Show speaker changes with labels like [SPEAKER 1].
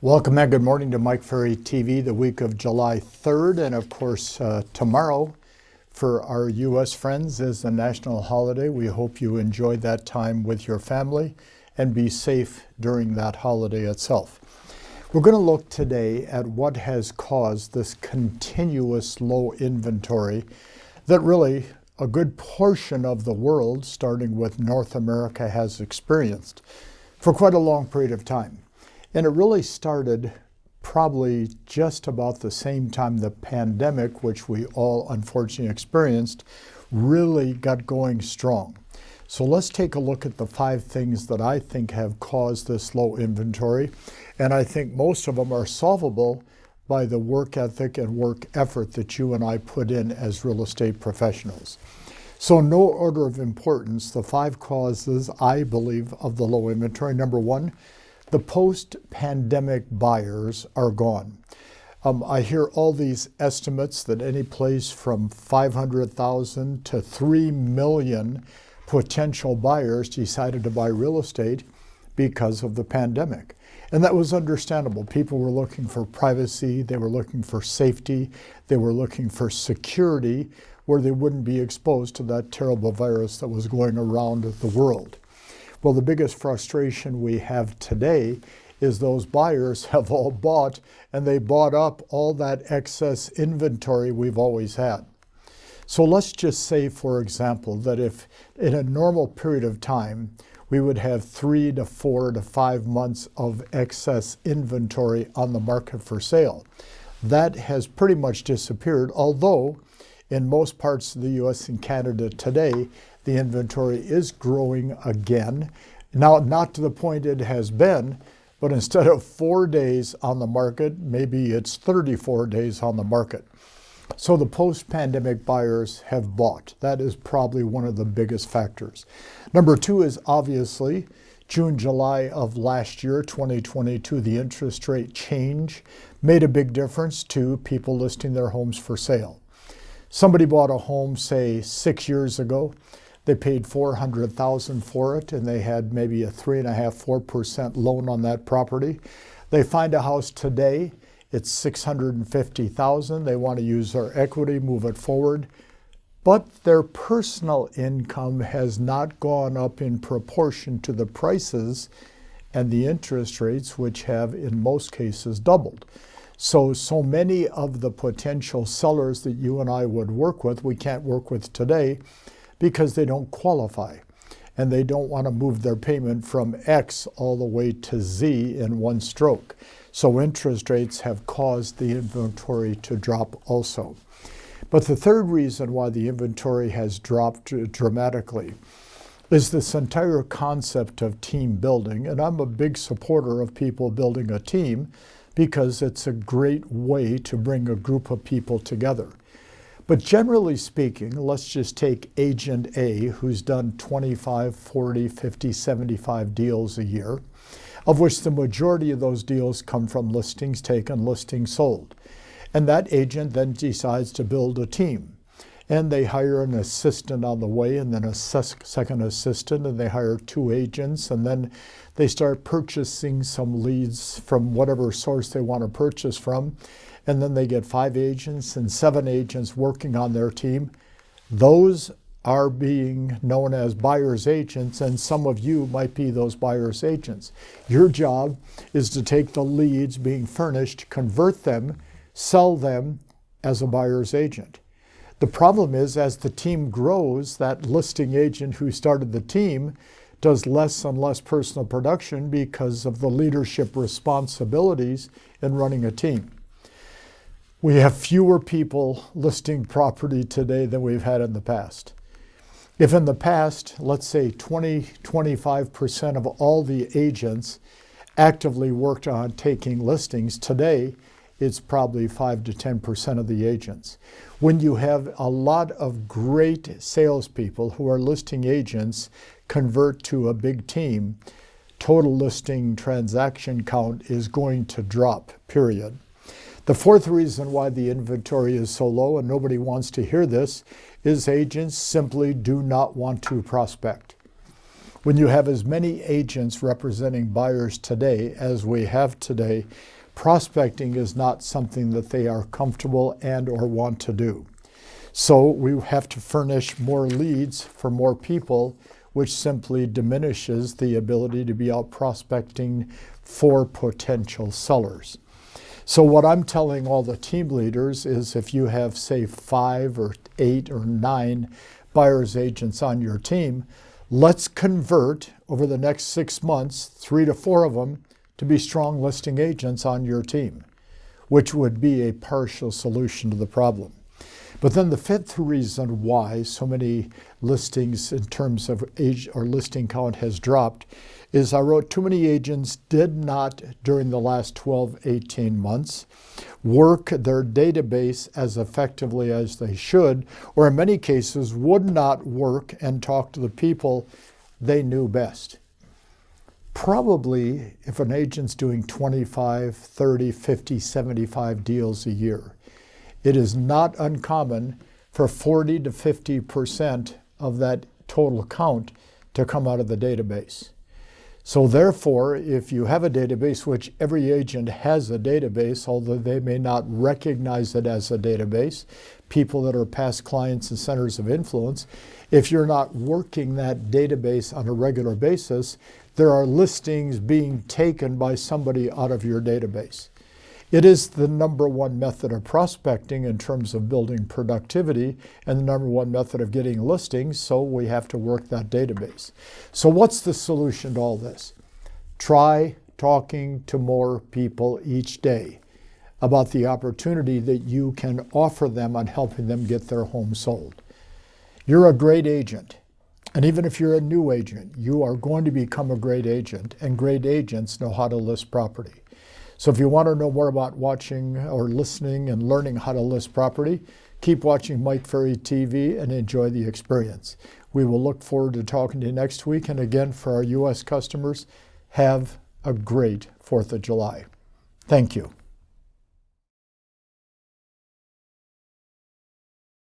[SPEAKER 1] Welcome and good morning to Mike Ferry TV, the week of July 3rd. And of course, tomorrow for our U.S. friends is a national holiday. We hope you enjoy that time with your family and be safe during that holiday itself. We're going to look today at what has caused this continuous low inventory that really a good portion of the world, starting with North America, has experienced for quite a long period of time. And it really started probably just about the same time the pandemic, which we all unfortunately experienced, really got going strong. So let's take a look at the 5 things that I think have caused this low inventory. And I think most of them are solvable by the work ethic and work effort that you and I put in as real estate professionals. So in no order of importance, the 5 causes, I believe, of the low inventory. Number 1, the post-pandemic buyers are gone. I hear all these estimates that any place from 500,000 to 3 million potential buyers decided to buy real estate because of the pandemic. And that was understandable. People were looking for privacy, they were looking for safety, they were looking for security where they wouldn't be exposed to that terrible virus that was going around the world. Well, the biggest frustration we have today is those buyers have all bought, and they bought up all that excess inventory we've always had. So let's just say, for example, that if in a normal period of time, we would have 3 to 4 to 5 months of excess inventory on the market for sale. That has pretty much disappeared, although in most parts of the U.S. and Canada today, the inventory is growing again. Now, not to the point it has been, but instead of 4 days on the market, maybe it's 34 days on the market. So the post-pandemic buyers have bought. That is probably one of the biggest factors. Number 2 is obviously June, July of last year, 2022, the interest rate change made a big difference to people listing their homes for sale. Somebody bought a home, say, 6 years ago. They paid $400,000 for it, and they had maybe a 3.5–4% loan on that property. They find a house today, it's $650,000. They want to use their equity, move it forward, but their personal income has not gone up in proportion to the prices and the interest rates, which have in most cases doubled. So many of the potential sellers that you and I would work with, we can't work with today because they don't qualify and they don't want to move their payment from X all the way to Z in one stroke. So interest rates have caused the inventory to drop also. But the third reason why the inventory has dropped dramatically is this entire concept of team building. And I'm a big supporter of people building a team because it's a great way to bring a group of people together. But generally speaking, let's just take Agent A, who's done 25, 40, 50, 75 deals a year, of which the majority of those deals come from listings taken, listings sold. And that agent then decides to build a team. And they hire an assistant on the way, and then a second assistant, and they hire 2 agents, and then they start purchasing some leads from whatever source they want to purchase from. And then they get 5 agents and 7 agents working on their team. Those are being known as buyer's agents, and some of you might be those buyer's agents. Your job is to take the leads being furnished, convert them, sell them as a buyer's agent. The problem is, as the team grows, that listing agent who started the team does less and less personal production because of the leadership responsibilities in running a team. We have fewer people listing property today than we've had in the past. If in the past, let's say 20–25% of all the agents actively worked on taking listings, today it's probably 5 to 10% of the agents. When you have a lot of great salespeople who are listing agents convert to a big team, total listing transaction count is going to drop, period. The fourth reason why the inventory is so low, and nobody wants to hear this, is agents simply do not want to prospect. When you have as many agents representing buyers today as we have today, prospecting is not something that they are comfortable and or want to do. So we have to furnish more leads for more people, which simply diminishes the ability to be out prospecting for potential sellers. So what I'm telling all the team leaders is if you have, say, 5 or 8 or 9 buyer's agents on your team, let's convert over the next 6 months, 3 to 4 of them to be strong listing agents on your team, which would be a partial solution to the problem. But then the fifth reason why so many listings in terms of age or listing count has dropped is I wrote too many agents did not, during the last 12, 18 months, work their database as effectively as they should, or in many cases would not work and talk to the people they knew best. Probably if an agent's doing 25, 30, 50, 75 deals a year, it is not uncommon for 40 to 50% of that total count to come out of the database. So therefore, if you have a database, which every agent has a database, although they may not recognize it as a database, people that are past clients and centers of influence, if you're not working that database on a regular basis, there are listings being taken by somebody out of your database. It is the number one method of prospecting in terms of building productivity and the number one method of getting listings, so we have to work that database. So what's the solution to all this? Try talking to more people each day about the opportunity that you can offer them on helping them get their home sold. You're a great agent, and even if you're a new agent, you are going to become a great agent, and great agents know how to list property. So if you want to know more about watching or listening and learning how to list property, keep watching Mike Ferry TV and enjoy the experience. We will look forward to talking to you next week. And again, for our U.S. customers, have a great 4th of July. Thank you.